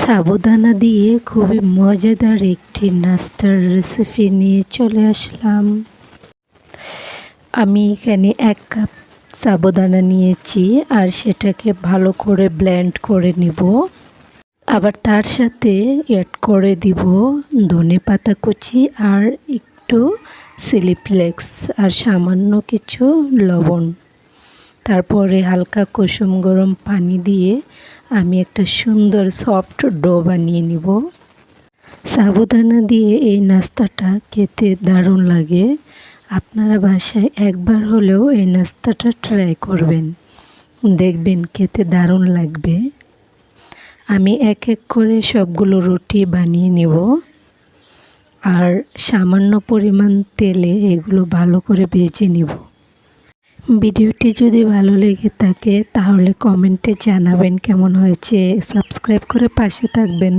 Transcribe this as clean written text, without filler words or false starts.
সাবুদানা দিয়ে খুবই মজাদার একটি নাস্তার রেসিপি নিয়ে চলে আসলাম। আমি এখানে 1 কাপ সাবুদানা নিয়েছি আর সেটাকে ভালো করে ব্লেন্ড করে নিব। আবার তার সাথে অ্যাড করে দিব ধনেপাতা কুচি আর একটু চিলি ফ্লেক্স আর সামান্য কিছু লবণ। তারপরে হালকা কুসুম গরম পানি দিয়ে আমি একটা সুন্দর সফট ডো বানিয়ে নিব। সাবুদানা দিয়ে এই নাস্তাটা খেতে দারুণ লাগে। আপনারা বাসায় একবার হলেও এই নাস্তাটা ট্রাই করবেন, দেখবেন খেতে দারুণ লাগবে। আমি এক এক করে সবগুলো রুটি বানিয়ে নেব আর সামান্য পরিমাণ তেলে এগুলো ভালো করে ভেজে নিব। ভিডিওটি যদি ভালো লেগে থাকে তাহলে কমেন্টে জানাবেন কেমন হয়েছে। সাবস্ক্রাইব করে পাশে থাকবেন।